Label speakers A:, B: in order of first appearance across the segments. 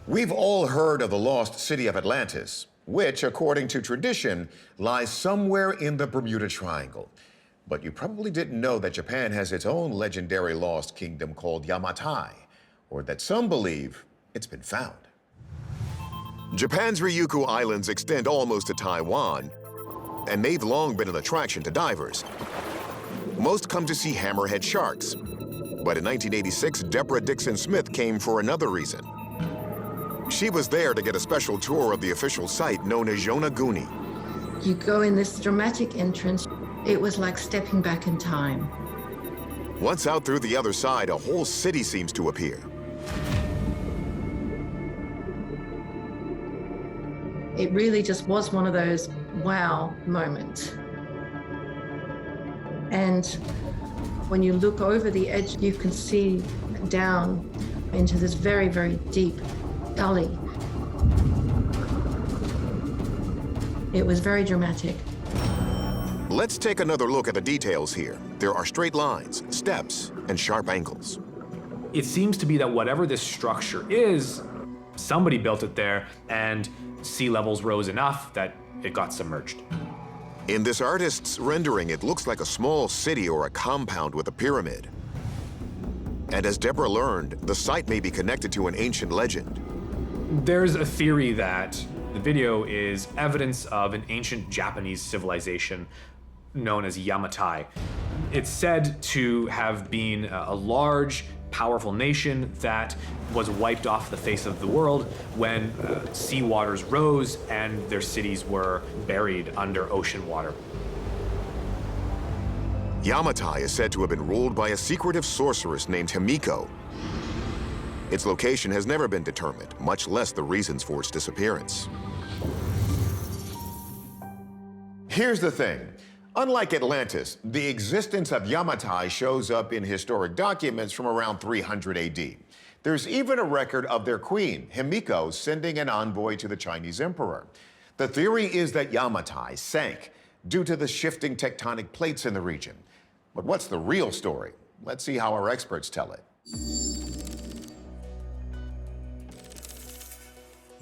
A: We've all heard of the lost city of Atlantis, which, according to tradition, lies somewhere in the Bermuda Triangle. But you probably didn't know that Japan has its own legendary lost kingdom called Yamatai, or that some believe it's been found. Japan's Ryukyu Islands extend almost to Taiwan, and they've long been an attraction to divers. Most come to see hammerhead sharks. But in 1986, Deborah Dixon Smith came for another reason. She was there to get a special tour of the official site known as Yonaguni.
B: You go in this dramatic entrance. It was like stepping back in time.
A: Once out through the other side, a whole city seems to appear.
B: It really just was one of those wow moments. And when you look over the edge, you can see down into this very, very deep gully. It was very dramatic.
A: Let's take another look at the details here. There are straight lines, steps, and sharp angles.
C: It seems to be that whatever this structure is, somebody built it there, and sea levels rose enough that it got submerged.
A: In this artist's rendering, it looks like a small city or a compound with a pyramid. And as Deborah learned, the site may be connected to an ancient legend.
C: There's a theory that the video is evidence of an ancient Japanese civilization known as Yamatai. It's said to have been a large, powerful nation that was wiped off the face of the world when sea waters rose and their cities were buried under ocean water.
A: Yamatai is said to have been ruled by a secretive sorceress named Himiko. Its location has never been determined, much less the reasons for its disappearance. Here's the thing. Unlike Atlantis, the existence of Yamatai shows up in historic documents from around 300 AD. There's even a record of their queen, Himiko, sending an envoy to the Chinese emperor. The theory is that Yamatai sank due to the shifting tectonic plates in the region. But what's the real story? Let's see how our experts tell it.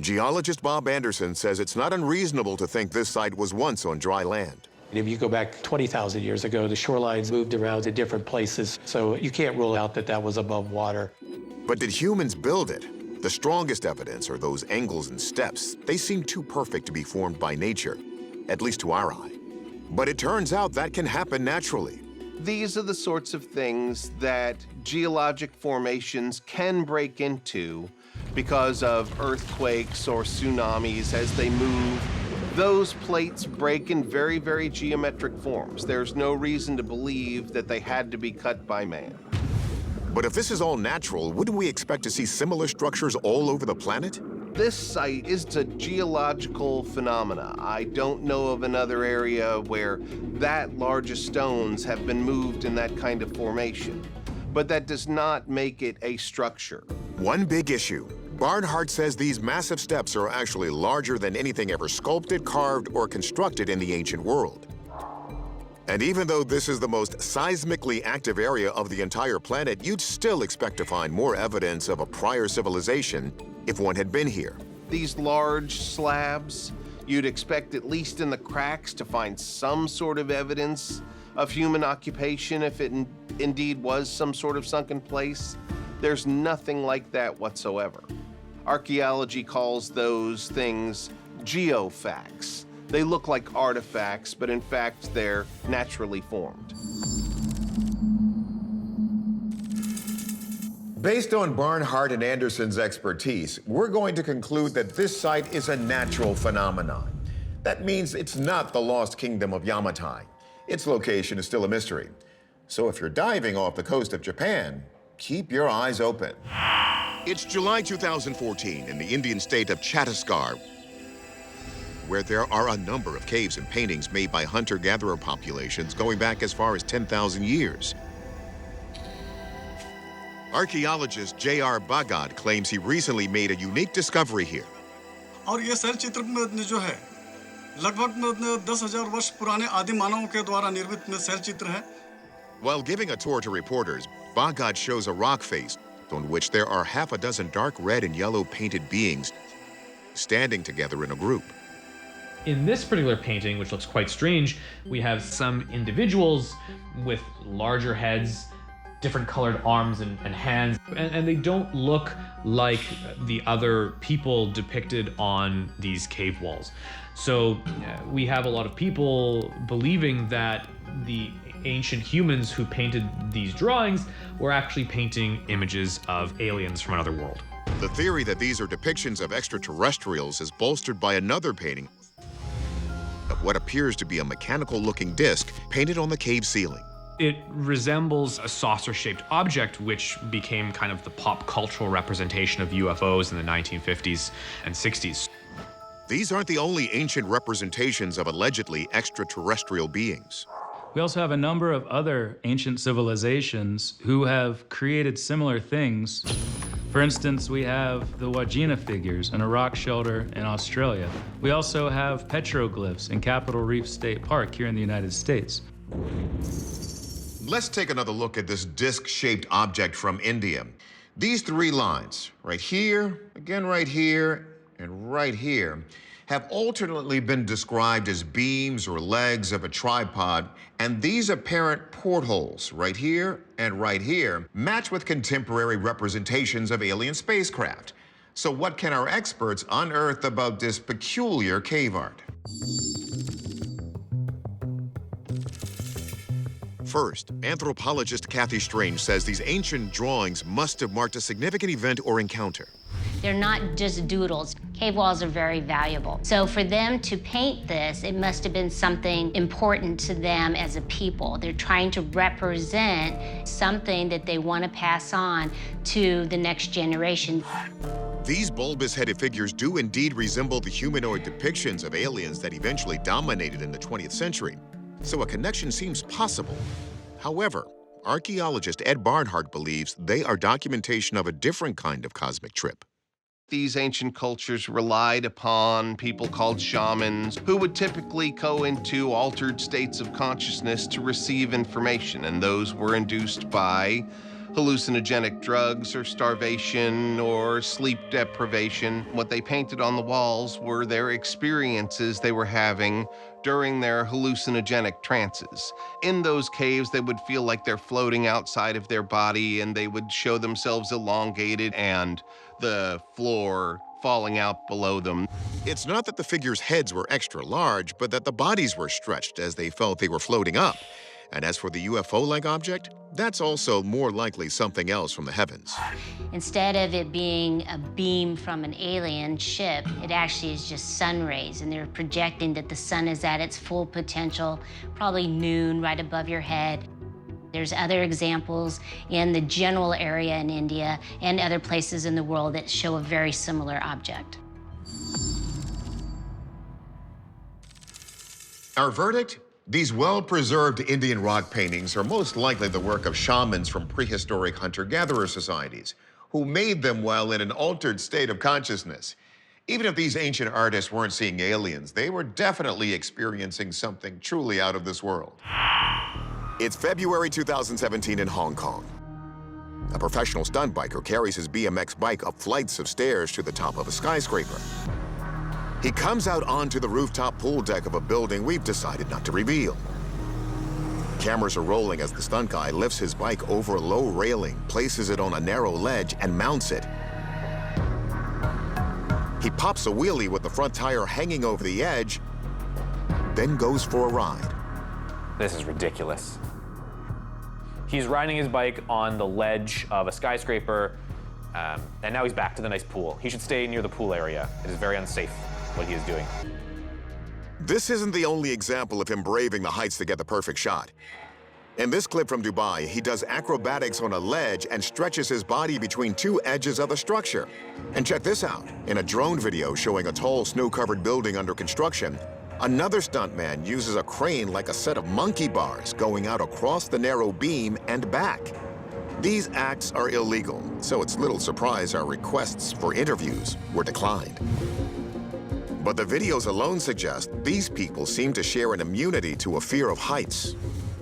A: Geologist Bob Anderson says it's not unreasonable to think this site was once on dry land.
D: If you go back 20,000 years ago, the shorelines moved around to different places, so you can't rule out that that was above water.
A: But did humans build it? The strongest evidence are those angles and steps. They seem too perfect to be formed by nature, at least to our eye. But it turns out that can happen naturally.
E: These are the sorts of things that geologic formations can break into because of earthquakes or tsunamis as they move. Those plates break in very, very geometric forms. There's no reason to believe that they had to be cut by man.
A: But if this is all natural, wouldn't we expect to see similar structures all over the planet?
E: This site is a geological phenomena. I don't know of another area where that large of stones have been moved in that kind of formation. But that does not make it a structure.
A: One big issue. Barnhart says these massive steps are actually larger than anything ever sculpted, carved, or constructed in the ancient world. And even though this is the most seismically active area of the entire planet, you'd still expect to find more evidence of a prior civilization if one had been here.
E: These large slabs, you'd expect at least in the cracks to find some sort of evidence of human occupation if it indeed was some sort of sunken place. There's nothing like that whatsoever. Archaeology calls those things geofacts. They look like artifacts, but in fact, they're naturally formed.
A: Based on Barnhart and Anderson's expertise, we're going to conclude that this site is a natural phenomenon. That means it's not the lost kingdom of Yamatai. Its location is still a mystery. So if you're diving off the coast of Japan, keep your eyes open. It's July 2014 in the Indian state of Chhattisgarh, where there are a number of caves and paintings made by hunter-gatherer populations going back as far as 10,000 years. Archaeologist J.R. Bagad claims he recently made a unique discovery here.
F: और ये शैल चित्र में जो है लगभग 10,000 वर्ष पुराने आदि मानवों के द्वारा निर्मित में शैल चित्र है.
A: While giving a tour to reporters, Bagad shows a rock face on which there are half a dozen dark red and yellow painted beings standing together in a group.
C: In this particular painting, which looks quite strange, we have some individuals with larger heads, different colored arms and hands, and they don't look like the other people depicted on these cave walls. So we have a lot of people believing that the ancient humans who painted these drawings were actually painting images of aliens from another world.
A: The theory that these are depictions of extraterrestrials is bolstered by another painting of what appears to be a mechanical-looking disc painted on the cave ceiling.
C: It resembles a saucer-shaped object, which became kind of the pop cultural representation of UFOs in the 1950s and 60s.
A: These aren't the only ancient representations of allegedly extraterrestrial beings.
G: We also have a number of other ancient civilizations who have created similar things. For instance, we have the Wajina figures in a rock shelter in Australia. We also have petroglyphs in Capitol Reef State Park here in the United States.
A: Let's take another look at this disc-shaped object from India. These three lines, right here, again right here, and right here, have alternately been described as beams or legs of a tripod, and these apparent portholes, right here and right here, match with contemporary representations of alien spacecraft. So what can our experts unearth about this peculiar cave art? First, anthropologist Kathy Strange says these ancient drawings must have marked a significant event or encounter.
H: They're not just doodles. Cave walls are very valuable. So for them to paint this, it must have been something important to them as a people. They're trying to represent something that they want to pass on to the next generation.
A: These bulbous-headed figures do indeed resemble the humanoid depictions of aliens that eventually dominated in the 20th century. So a connection seems possible. However, archaeologist Ed Barnhart believes they are documentation of a different kind of cosmic trip.
E: These ancient cultures relied upon people called shamans who would typically go into altered states of consciousness to receive information, and those were induced by hallucinogenic drugs or starvation or sleep deprivation. What they painted on the walls were their experiences they were having during their hallucinogenic trances. In those caves, they would feel like they're floating outside of their body, and they would show themselves elongated and the floor falling out below them.
A: It's not that the figures' heads were extra large, but that the bodies were stretched as they felt they were floating up. And as for the UFO-like object, that's also more likely something else from the heavens.
H: Instead of it being a beam from an alien ship, it actually is just sun rays, and they're projecting that the sun is at its full potential, probably noon right above your head. There's other examples in the general area in India and other places in the world that show a very similar object.
A: Our verdict? These well-preserved Indian rock paintings are most likely the work of shamans from prehistoric hunter-gatherer societies who made them while in an altered state of consciousness. Even if these ancient artists weren't seeing aliens, they were definitely experiencing something truly out of this world. It's February 2017 in Hong Kong. A professional stunt biker carries his BMX bike up flights of stairs to the top of a skyscraper. He comes out onto the rooftop pool deck of a building we've decided not to reveal. Cameras are rolling as the stunt guy lifts his bike over a low railing, places it on a narrow ledge, and mounts it. He pops a wheelie with the front tire hanging over the edge, then goes for a ride.
I: This is ridiculous. He's riding his bike on the ledge of a skyscraper, and now he's back to the nice pool. He should stay near the pool area. It is very unsafe what he is doing.
A: This isn't the only example of him braving the heights to get the perfect shot. In this clip from Dubai, he does acrobatics on a ledge and stretches his body between two edges of the structure. And check this out. In a drone video showing a tall, snow-covered building under construction, another stuntman uses a crane like a set of monkey bars going out across the narrow beam and back. These acts are illegal, so it's little surprise our requests for interviews were declined. But the videos alone suggest these people seem to share an immunity to a fear of heights.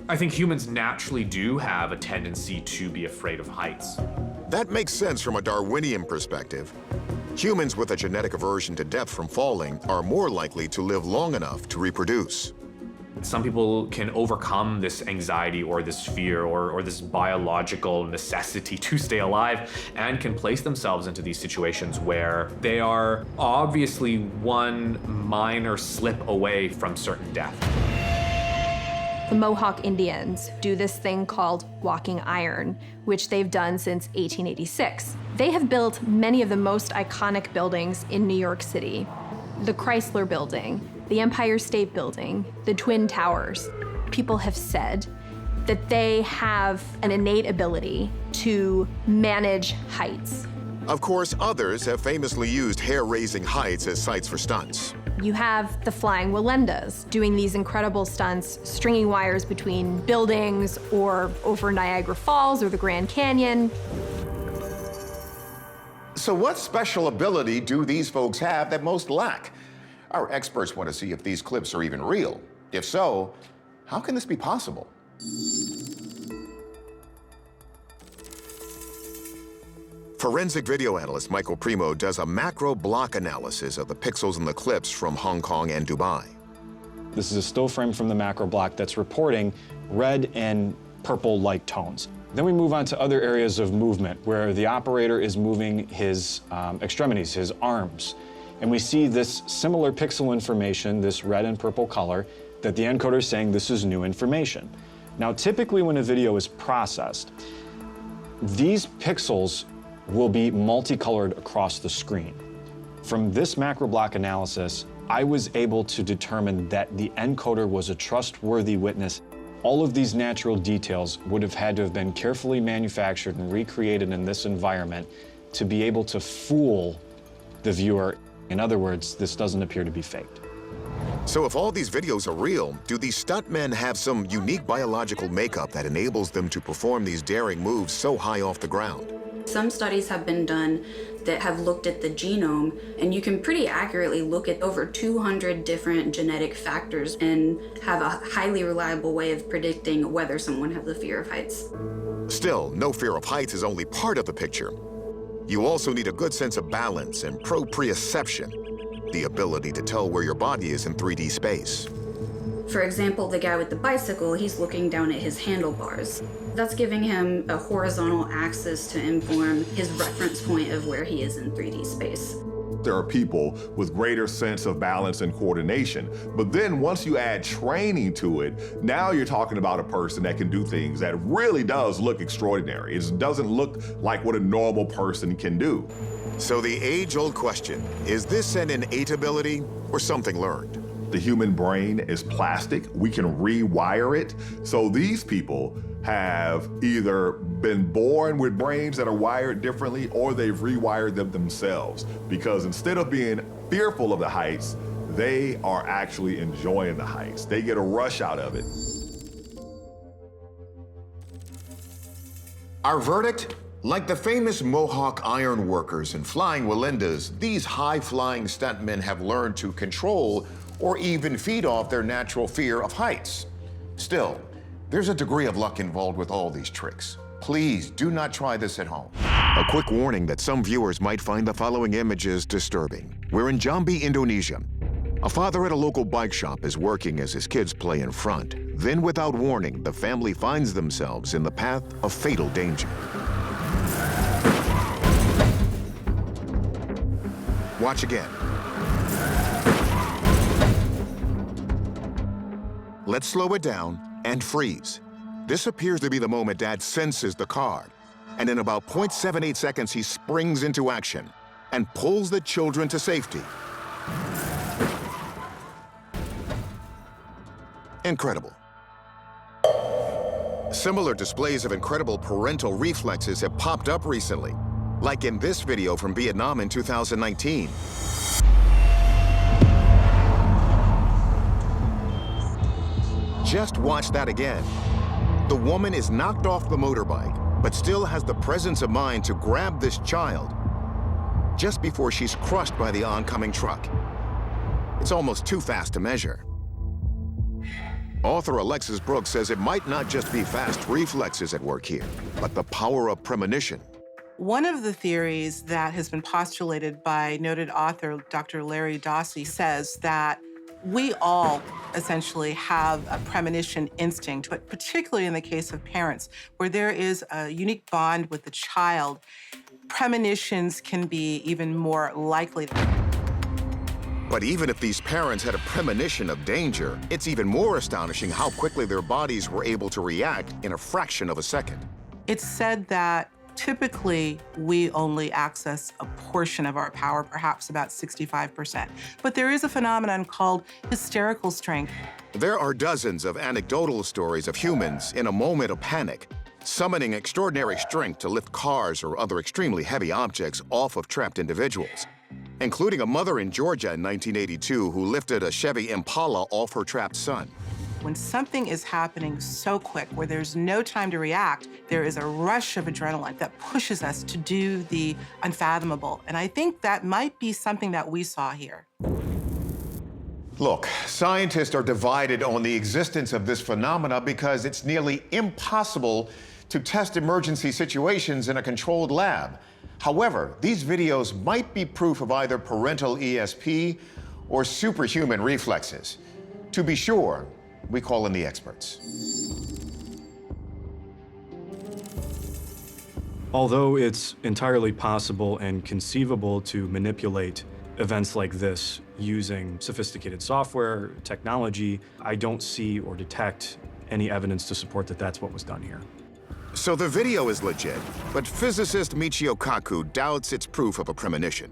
C: I think humans naturally do have a tendency to be afraid of heights.
A: That makes sense from a Darwinian perspective. Humans with a genetic aversion to death from falling are more likely to live long enough to reproduce.
C: Some people can overcome this anxiety or this fear or this biological necessity to stay alive and can place themselves into these situations where they are obviously one minor slip away from certain death.
J: The Mohawk Indians do this thing called walking iron, which they've done since 1886. They have built many of the most iconic buildings in New York City. The Chrysler Building, the Empire State Building, the Twin Towers. People have said that they have an innate ability to manage heights.
A: Of course, others have famously used hair-raising heights as sites for stunts.
J: You have the Flying Wallendas doing these incredible stunts, stringing wires between buildings or over Niagara Falls or the Grand Canyon.
A: So what special ability do these folks have that most lack? Our experts want to see if these clips are even real. If so, how can this be possible? Forensic video analyst Michael Primo does a macro block analysis of the pixels in the clips from Hong Kong and Dubai.
K: This is a still frame from the macro block that's reporting red and purple light tones. Then we move on to other areas of movement where the operator is moving his extremities, his arms. And we see this similar pixel information, this red and purple color, that the encoder is saying this is new information. Now, typically when a video is processed, these pixels will be multicolored across the screen. From this macro block analysis, I was able to determine that the encoder was a trustworthy witness. All of these natural details would have had to have been carefully manufactured and recreated in this environment to be able to fool the viewer. In other words, this doesn't appear to be faked.
A: So if all these videos are real, do these stuntmen have some unique biological makeup that enables them to perform these daring moves so high off the ground?
L: Some studies have been done that have looked at the genome, and you can pretty accurately look at over 200 different genetic factors and have a highly reliable way of predicting whether someone has a fear of heights.
A: Still, no fear of heights is only part of the picture. You also need a good sense of balance and proprioception, the ability to tell where your body is in 3D space.
L: For example, the guy with the bicycle, he's looking down at his handlebars. That's giving him a horizontal axis to inform his reference point of where he is in 3D space.
M: There are people with greater sense of balance and coordination. But then once you add training to it, now you're talking about a person that can do things that really does look extraordinary. It doesn't look like what a normal person can do.
A: So the age-old question, is this an innate ability or something learned?
M: The human brain is plastic. We can rewire it. So these people have either been born with brains that are wired differently or they've rewired them themselves. Because instead of being fearful of the heights, they are actually enjoying the heights. They get a rush out of it.
A: Our verdict? Like the famous Mohawk iron workers and flying Wallendas, these high-flying stuntmen have learned to control or even feed off their natural fear of heights. Still, there's a degree of luck involved with all these tricks. Please do not try this at home. A quick warning that some viewers might find the following images disturbing. We're in Jambi, Indonesia. A father at a local bike shop is working as his kids play in front. Then, without warning, the family finds themselves in the path of fatal danger. Watch again. Let's slow it down and freeze. This appears to be the moment Dad senses the card, and in about 0.78 seconds, he springs into action and pulls the children to safety. Incredible. Similar displays of incredible parental reflexes have popped up recently, like in this video from Vietnam in 2019. Just watch that again. The woman is knocked off the motorbike, but still has the presence of mind to grab this child just before she's crushed by the oncoming truck. It's almost too fast to measure. Author Alexis Brooks says it might not just be fast reflexes at work here, but the power of premonition.
N: One of the theories that has been postulated by noted author Dr. Larry Dossey says that we all essentially have a premonition instinct, but particularly in the case of parents, where there is a unique bond with the child, premonitions can be even more likely.
A: But even if these parents had a premonition of danger, it's even more astonishing how quickly their bodies were able to react in a fraction of a second.
N: It's said that typically we only access a portion of our power, perhaps about 65%. But there is a phenomenon called hysterical strength.
A: There are dozens of anecdotal stories of humans in a moment of panic, summoning extraordinary strength to lift cars or other extremely heavy objects off of trapped individuals, including a mother in Georgia in 1982 who lifted a Chevy Impala off her trapped son.
N: When something is happening so quick, where there's no time to react, there is a rush of adrenaline that pushes us to do the unfathomable. And I think that might be something that we saw here.
A: Look, scientists are divided on the existence of this phenomena because it's nearly impossible to test emergency situations in a controlled lab. However, these videos might be proof of either parental ESP or superhuman reflexes. To be sure, we call in the experts.
K: Although it's entirely possible and conceivable to manipulate events like this using sophisticated software, technology, I don't see or detect any evidence to support that that's what was done here.
A: So the video is legit, but physicist Michio Kaku doubts it's proof of a premonition.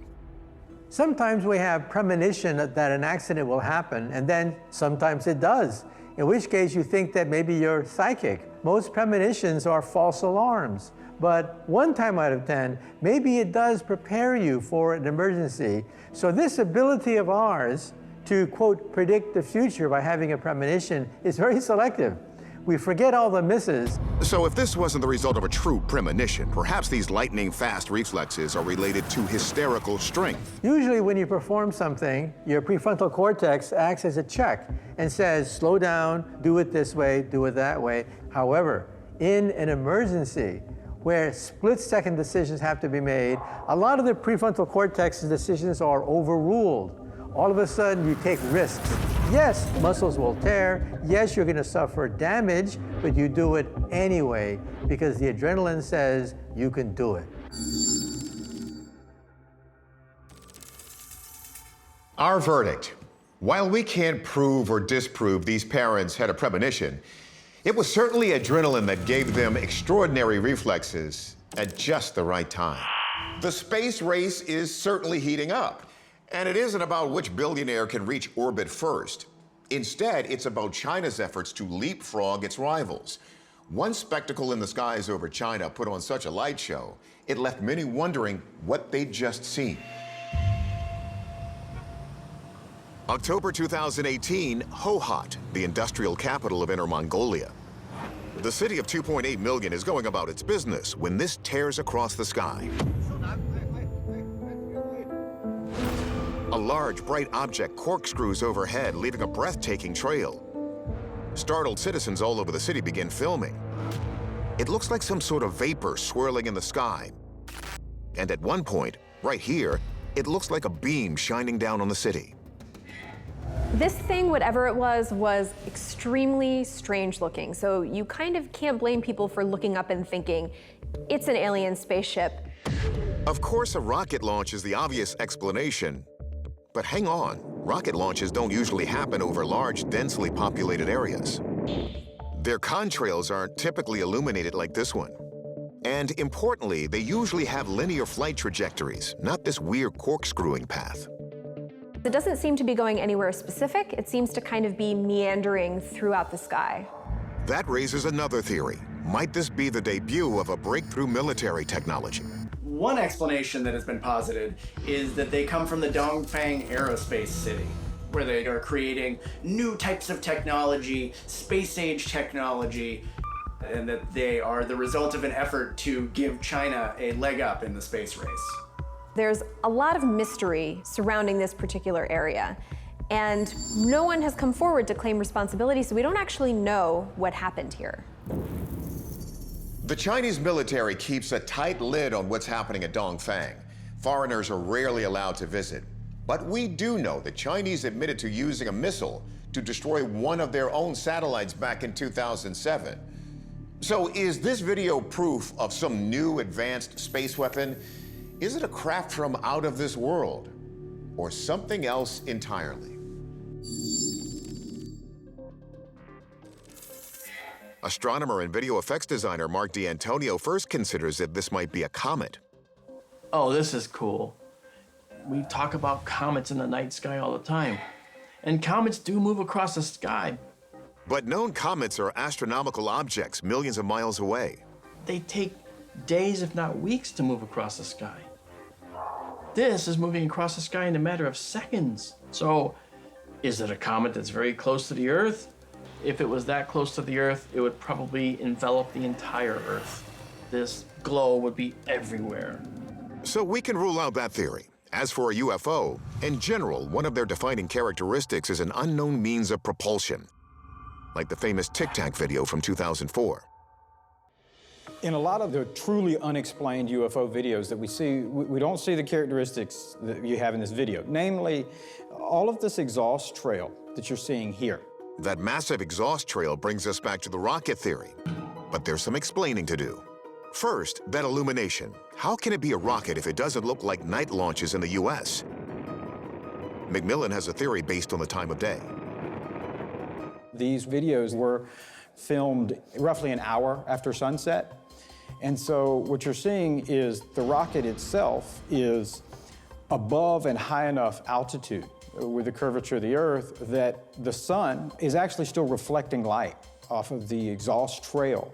O: Sometimes we have premonition that an accident will happen, and then sometimes it does, in which case you think that maybe you're psychic. Most premonitions are false alarms, but 1 time out of 10, maybe it does prepare you for an emergency. So this ability of ours to, quote, predict the future by having a premonition is very selective. We forget all the misses.
A: So if this wasn't the result of a true premonition, perhaps these lightning-fast reflexes are related to hysterical strength.
O: Usually when you perform something, your prefrontal cortex acts as a check and says, slow down, do it this way, do it that way. However, in an emergency, where split-second decisions have to be made, a lot of the prefrontal cortex's decisions are overruled. All of a sudden, you take risks. Yes, muscles will tear. Yes, you're going to suffer damage, but you do it anyway because the adrenaline says you can do it.
A: Our verdict. While we can't prove or disprove these parents had a premonition, it was certainly adrenaline that gave them extraordinary reflexes at just the right time. The space race is certainly heating up. And it isn't about which billionaire can reach orbit first. Instead, it's about China's efforts to leapfrog its rivals. One spectacle in the skies over China put on such a light show, it left many wondering what they'd just seen. October 2018, Hohhot, the industrial capital of Inner Mongolia. The city of 2.8 million is going about its business when this tears across the sky. A large, bright object corkscrews overhead, leaving a breathtaking trail. Startled citizens all over the city begin filming. It looks like some sort of vapor swirling in the sky. And at one point, right here, it looks like a beam shining down on the city.
J: This thing, whatever it was extremely strange looking. So you kind of can't blame people for looking up and thinking, it's an alien spaceship.
A: Of course, a rocket launch is the obvious explanation. But hang on, rocket launches don't usually happen over large, densely populated areas. Their contrails aren't typically illuminated like this one. And importantly, they usually have linear flight trajectories, not this weird corkscrewing path.
J: It doesn't seem to be going anywhere specific. It seems to kind of be meandering throughout the sky.
A: That raises another theory. Might this be the debut of a breakthrough military technology?
P: One explanation that has been posited is that they come from the Dongfang Aerospace City, where they are creating new types of technology, space-age technology, and that they are the result of an effort to give China a leg up in the space race.
J: There's a lot of mystery surrounding this particular area, and no one has come forward to claim responsibility, so we don't actually know what happened here.
A: The Chinese military keeps a tight lid on what's happening at Dongfang. Foreigners are rarely allowed to visit. But we do know the Chinese admitted to using a missile to destroy one of their own satellites back in 2007. So is this video proof of some new advanced space weapon? Is it a craft from out of this world? Or something else entirely? Astronomer and video effects designer Mark D'Antonio first considers that this might be a comet.
Q: Oh, this is cool. We talk about comets in the night sky all the time. And comets do move across the sky.
A: But known comets are astronomical objects millions of miles away.
Q: They take days, if not weeks, to move across the sky. This is moving across the sky in a matter of seconds. So, is it a comet that's very close to the Earth? If it was that close to the Earth, it would probably envelop the entire Earth. This glow would be everywhere.
A: So we can rule out that theory. As for a UFO, in general, one of their defining characteristics is an unknown means of propulsion, like the famous Tic Tac video from 2004.
K: In a lot of the truly unexplained UFO videos that we see, we don't see the characteristics that you have in this video. Namely, all of this exhaust trail that you're seeing here.
A: That massive exhaust trail brings us back to the rocket theory. But there's some explaining to do. First, that illumination. How can it be a rocket if it doesn't look like night launches in the US? McMillan has a theory based on the time of day.
K: These videos were filmed roughly an hour after sunset. And so what you're seeing is the rocket itself is above and high enough altitude with the curvature of the Earth that the sun is actually still reflecting light off of the exhaust trail.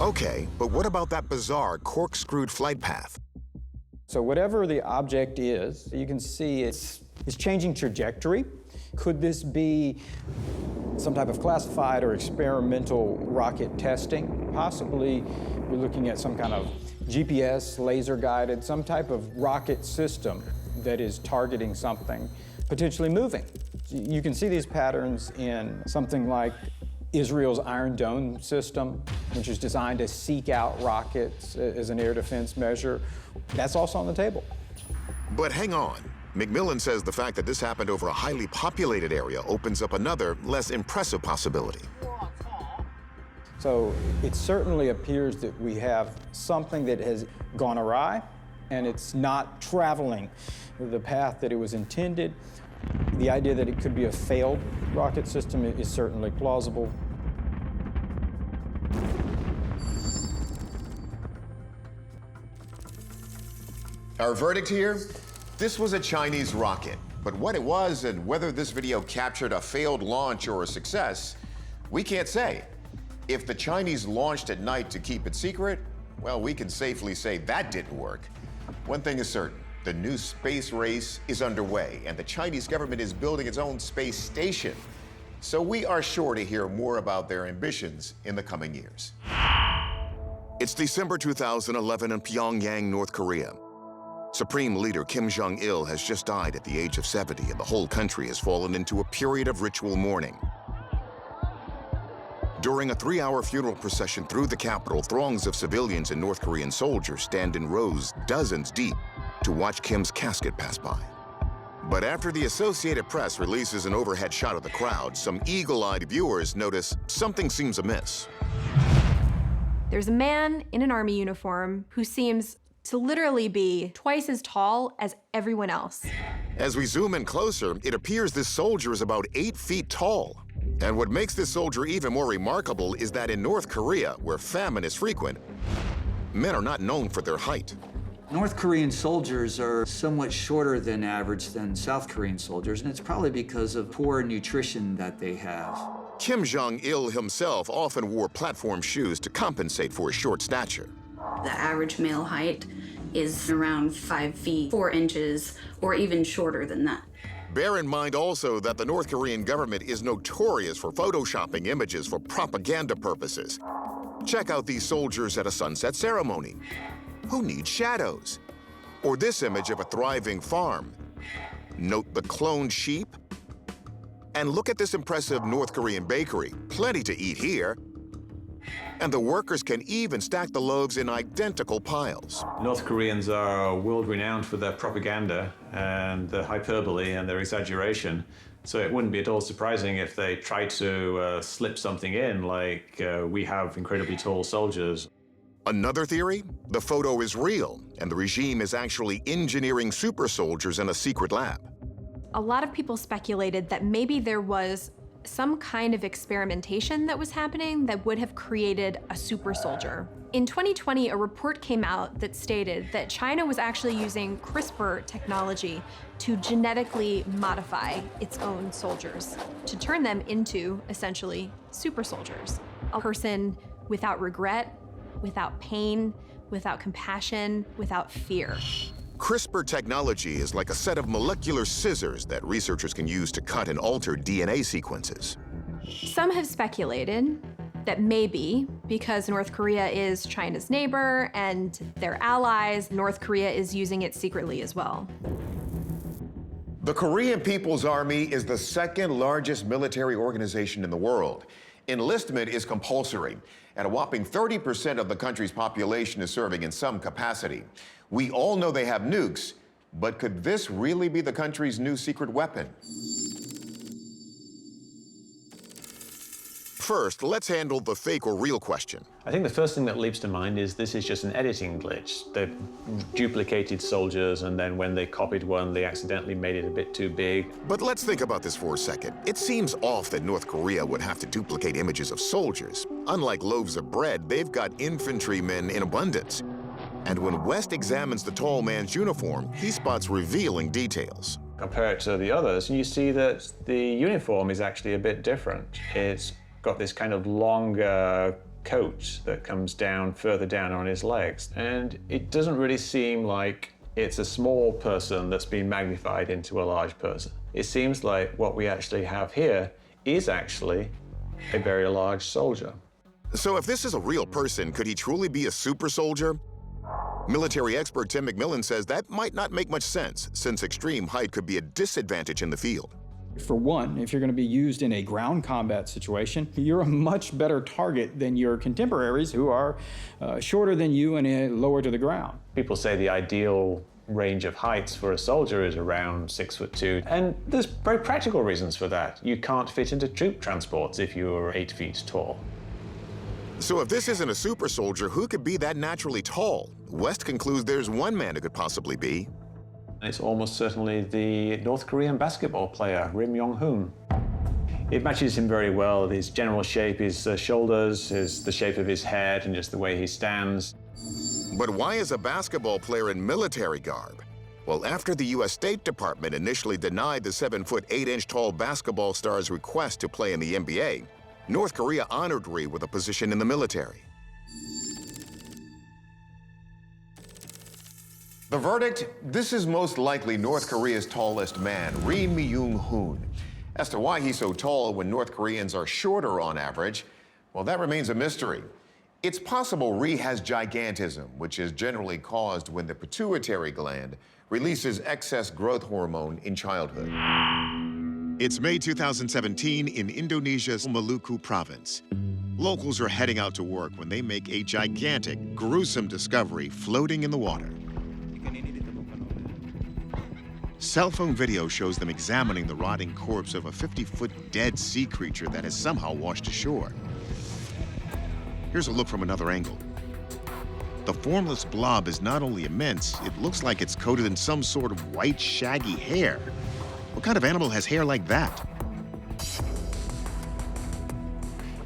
A: Okay, but what about that bizarre corkscrewed flight path?
K: So whatever the object is, you can see it's changing trajectory. Could this be some type of classified or experimental rocket testing? Possibly we're looking at some kind of GPS, laser-guided, some type of rocket system that is targeting something, potentially moving. You can see these patterns in something like Israel's Iron Dome system, which is designed to seek out rockets as an air defense measure. That's also on the table.
A: But hang on. McMillan says the fact that this happened over a highly populated area opens up another, less impressive possibility.
K: So it certainly appears that we have something that has gone awry, and it's not traveling the path that it was intended. The idea that it could be a failed rocket system is certainly plausible.
A: Our verdict here? This was a Chinese rocket. But what it was and whether this video captured a failed launch or a success, we can't say. If the Chinese launched at night to keep it secret, well, we can safely say that didn't work. One thing is certain. The new space race is underway, and the Chinese government is building its own space station. So we are sure to hear more about their ambitions in the coming years. It's December 2011 in Pyongyang, North Korea. Supreme Leader Kim Jong-il has just died at the age of 70, and the whole country has fallen into a period of ritual mourning. During a 3-hour funeral procession through the capital, throngs of civilians and North Korean soldiers stand in rows, dozens deep, to watch Kim's casket pass by. But after the Associated Press releases an overhead shot of the crowd, some eagle-eyed viewers notice something seems amiss.
J: There's a man in an army uniform who seems to literally be twice as tall as everyone else.
A: As we zoom in closer, it appears this soldier is about 8 feet tall. And what makes this soldier even more remarkable is that in North Korea, where famine is frequent, men are not known for their height.
R: North Korean soldiers are somewhat shorter than average than South Korean soldiers, and it's probably because of poor nutrition that they have.
A: Kim Jong-il himself often wore platform shoes to compensate for his short stature.
L: The average male height is around 5 feet 4 inches, or even shorter than that.
A: Bear in mind also that the North Korean government is notorious for photoshopping images for propaganda purposes. Check out these soldiers at a sunset ceremony. Who needs shadows? Or this image of a thriving farm. Note the cloned sheep. And look at this impressive North Korean bakery. Plenty to eat here. And the workers can even stack the loaves in identical piles.
S: North Koreans are world-renowned for their propaganda and their hyperbole and their exaggeration. So it wouldn't be at all surprising if they tried to slip something in, like we have incredibly tall soldiers.
A: Another theory? The photo is real, and the regime is actually engineering super soldiers in a secret lab.
J: A lot of people speculated that maybe there was some kind of experimentation that was happening that would have created a super soldier. In 2020, a report came out that stated that China was actually using CRISPR technology to genetically modify its own soldiers, to turn them into, essentially, super soldiers. A person without regret, without pain, without compassion, without fear.
A: CRISPR technology is like a set of molecular scissors that researchers can use to cut and alter DNA sequences.
J: Some have speculated that maybe because North Korea is China's neighbor and their allies, North Korea is using it secretly as well.
A: The Korean People's Army is the second largest military organization in the world. Enlistment is compulsory, and a whopping 30% of the country's population is serving in some capacity. We all know they have nukes, but could this really be the country's new secret weapon? First, let's handle the fake or real question.
S: I think the first thing that leaps to mind is this is just an editing glitch. They've duplicated soldiers, and then when they copied one, they accidentally made it a bit too big.
A: But let's think about this for a second. It seems off that North Korea would have to duplicate images of soldiers. Unlike loaves of bread, they've got infantrymen in abundance. And when West examines the tall man's uniform, he spots revealing details.
S: Compare it to the others, and you see that the uniform is actually a bit different. It's got this kind of longer coat that comes down further down on his legs. And it doesn't really seem like it's a small person that's been magnified into a large person. It seems like what we actually have here is actually a very large soldier.
A: So if this is a real person, could he truly be a super soldier? Military expert Tim McMillan says that might not make much sense, since extreme height could be a disadvantage in the field.
T: For one, if you're going to be used in a ground combat situation, you're a much better target than your contemporaries who are shorter than you and lower to the ground.
S: People say the ideal range of heights for a soldier is around 6'2", and there's very practical reasons for that. You can't fit into troop transports if you're 8 feet tall.
A: So if this isn't a super soldier, who could be that naturally tall? West concludes there's one man it could possibly be.
S: It's almost certainly the North Korean basketball player, Rim Yong-hoon. It matches him very well. His general shape, his shoulders, the shape of his head, and just the way he stands.
A: But why is a basketball player in military garb? Well, after the U.S. State Department initially denied the 7'8" tall basketball star's request to play in the NBA, North Korea honored Ri with a position in the military. The verdict? This is most likely North Korea's tallest man, Ri Myung-hoon. As to why he's so tall when North Koreans are shorter on average, well, that remains a mystery. It's possible Ri has gigantism, which is generally caused when the pituitary gland releases excess growth hormone in childhood. It's May 2017 in Indonesia's Maluku province. Locals are heading out to work when they make a gigantic, gruesome discovery floating in the water. Cell phone video shows them examining the rotting corpse of a 50-foot dead sea creature that has somehow washed ashore. Here's a look from another angle. The formless blob is not only immense, it looks like it's coated in some sort of white, shaggy hair. What kind of animal has hair like that?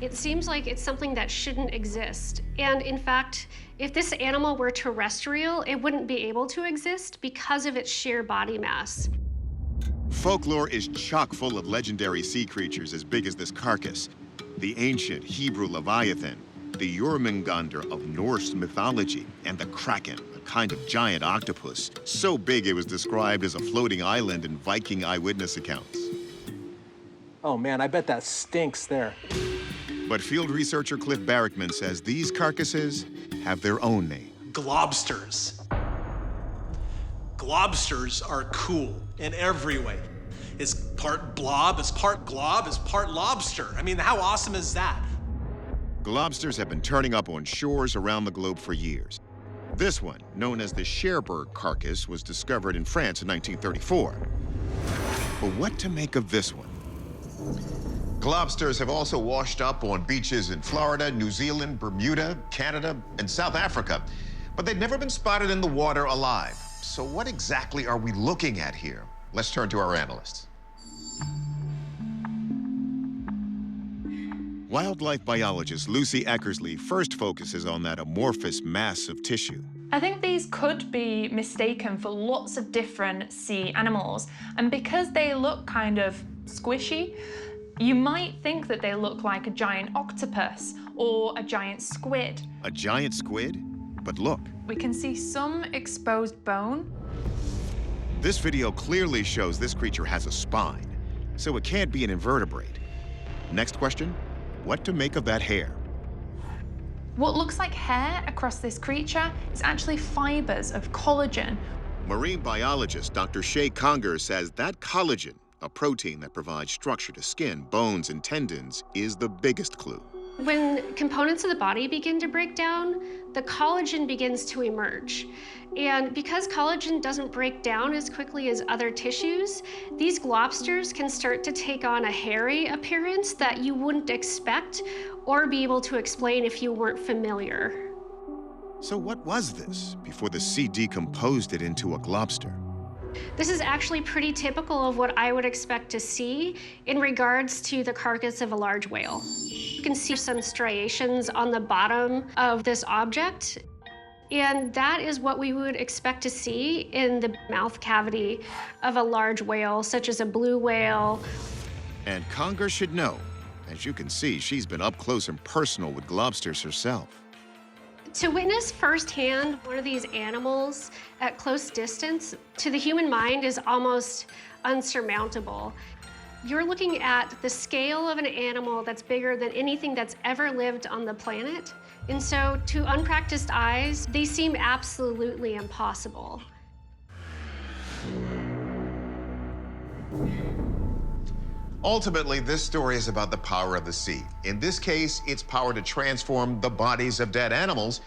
U: It seems like it's something that shouldn't exist. And in fact, if this animal were terrestrial, it wouldn't be able to exist because of its sheer body mass.
A: Folklore is chock full of legendary sea creatures as big as this carcass. The ancient Hebrew Leviathan, the Jormungandr of Norse mythology, and the Kraken, a kind of giant octopus, so big it was described as a floating island in Viking eyewitness accounts.
V: Oh man, I bet that stinks there.
A: But field researcher Cliff Barrickman says these carcasses have their own name.
W: Globsters. Globsters are cool in every way. It's part blob, it's part glob, it's part lobster. I mean, how awesome is that?
A: Globsters have been turning up on shores around the globe for years. This one, known as the Cherbourg carcass, was discovered in France in 1934. But what to make of this one? Globsters have also washed up on beaches in Florida, New Zealand, Bermuda, Canada, and South Africa, but they've never been spotted in the water alive. So what exactly are we looking at here? Let's turn to our analysts. Wildlife biologist Lucy Eckersley first focuses on that amorphous mass of tissue.
B: I think these could be mistaken for lots of different sea animals, and because they look kind of squishy, you might think that they look like a giant octopus or a giant squid.
A: A giant squid? But look.
B: We can see some exposed bone.
A: This video clearly shows this creature has a spine, so it can't be an invertebrate. Next question, what to make of that hair?
B: What looks like hair across this creature is actually fibers of collagen.
A: Marine biologist Dr. Shay Conger says that collagen, a protein that provides structure to skin, bones, and tendons, is the biggest clue.
U: When components of the body begin to break down, the collagen begins to emerge. And because collagen doesn't break down as quickly as other tissues, these globsters can start to take on a hairy appearance that you wouldn't expect or be able to explain if you weren't familiar.
A: So what was this before the sea decomposed it into a globster?
U: This is actually pretty typical of what I would expect to see in regards to the carcass of a large whale. You can see some striations on the bottom of this object, and that is what we would expect to see in the mouth cavity of a large whale, such as a blue whale.
A: And Conger should know. As you can see, she's been up close and personal with globsters herself.
U: To witness firsthand one of these animals at close distance, to the human mind, is almost unsurmountable. You're looking at the scale of an animal that's bigger than anything that's ever lived on the planet. And so to unpracticed eyes, they seem absolutely impossible.
A: Ultimately, this story is about the power of the sea. In this case, its power to transform the bodies of dead animals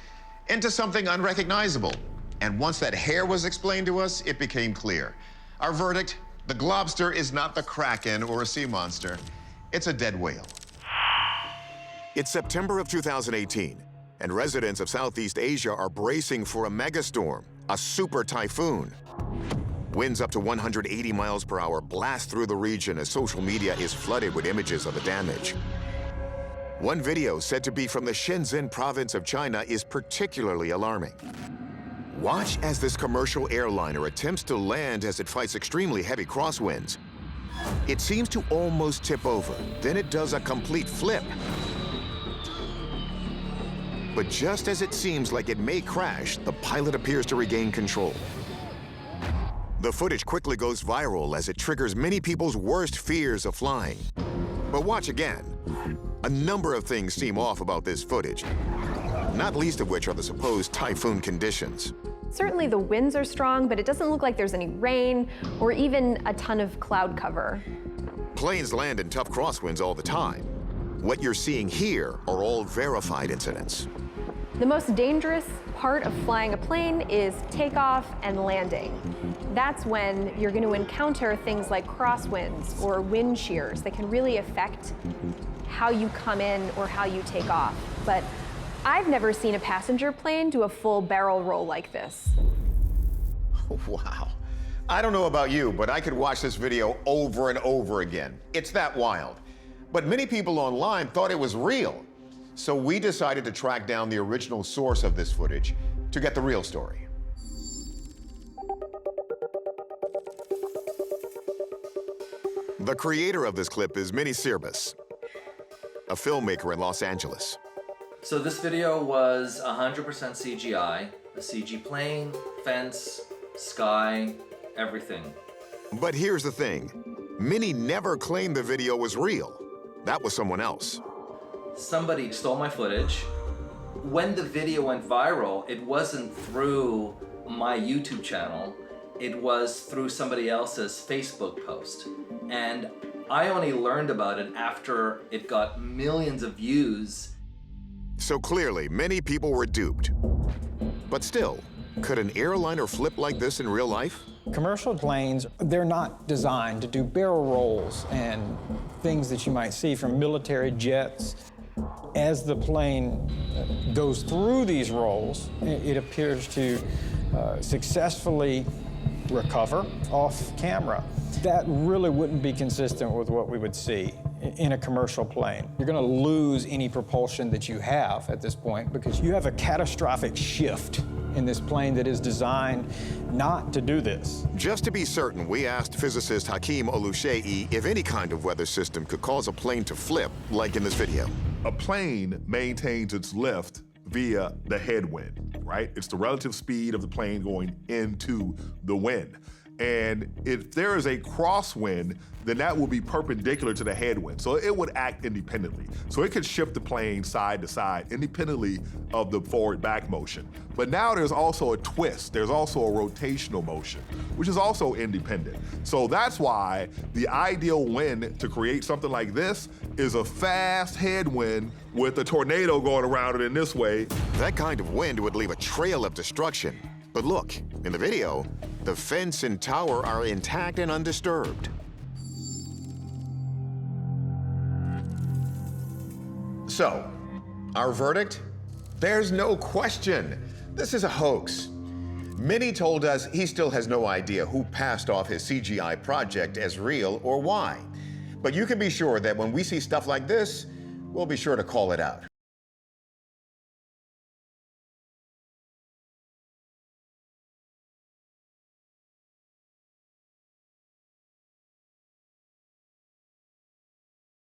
A: into something unrecognizable. And once that hair was explained to us, it became clear. Our verdict, the globster is not the kraken or a sea monster. It's a dead whale. It's September of 2018, and residents of Southeast Asia are bracing for a megastorm, a super typhoon. Winds up to 180 miles per hour blast through the region as social media is flooded with images of the damage. One video, said to be from the Shenzhen province of China, is particularly alarming. Watch as this commercial airliner attempts to land as it fights extremely heavy crosswinds. It seems to almost tip over, then it does a complete flip. But just as it seems like it may crash, the pilot appears to regain control. The footage quickly goes viral as it triggers many people's worst fears of flying. But watch again. A number of things seem off about this footage, not least of which are the supposed typhoon conditions.
J: Certainly the winds are strong, but it doesn't look like there's any rain or even a ton of cloud cover.
A: Planes land in tough crosswinds all the time. What you're seeing here are all verified incidents.
J: The most dangerous part of flying a plane is takeoff and landing. That's when you're going to encounter things like crosswinds or wind shears that can really affect how you come in or how you take off. But I've never seen a passenger plane do a full barrel roll like this.
A: Wow. I don't know about you, but I could watch this video over and over again. It's that wild. But many people online thought it was real. So we decided to track down the original source of this footage to get the real story. The creator of this clip is Minnie Sirbis, a filmmaker in Los Angeles.
D: So this video was 100% CGI, a CG plane, fence, sky, everything.
A: But here's the thing. Minnie never claimed the video was real. That was someone else.
D: Somebody stole my footage. When the video went viral, it wasn't through my YouTube channel. It was through somebody else's Facebook post. And I only learned about it after it got millions of views.
A: So clearly, many people were duped. But still, could an airliner flip like this in real life?
T: Commercial planes, they're not designed to do barrel rolls and things that you might see from military jets. As the plane goes through these rolls, it appears to successfully recover off camera. That really wouldn't be consistent with what we would see in a commercial plane. You're going to lose any propulsion that you have at this point because you have a catastrophic shift in this plane that is designed not to do this.
A: Just to be certain, we asked physicist Hakeem Oluseyi if any kind of weather system could cause a plane to flip, like in this video.
M: A plane maintains its lift via the headwind, right? It's the relative speed of the plane going into the wind. And if there is a crosswind, then that will be perpendicular to the headwind. So it would act independently. So it could shift the plane side to side independently of the forward back motion. But now there's also a twist. There's also a rotational motion, which is also independent. So that's why the ideal wind to create something like this is a fast headwind with a tornado going around it in this way.
A: That kind of wind would leave a trail of destruction. But look, in the video, the fence and tower are intact and undisturbed. So, our verdict? There's no question. This is a hoax. Minnie told us he still has no idea who passed off his CGI project as real or why. But you can be sure that when we see stuff like this, we'll be sure to call it out.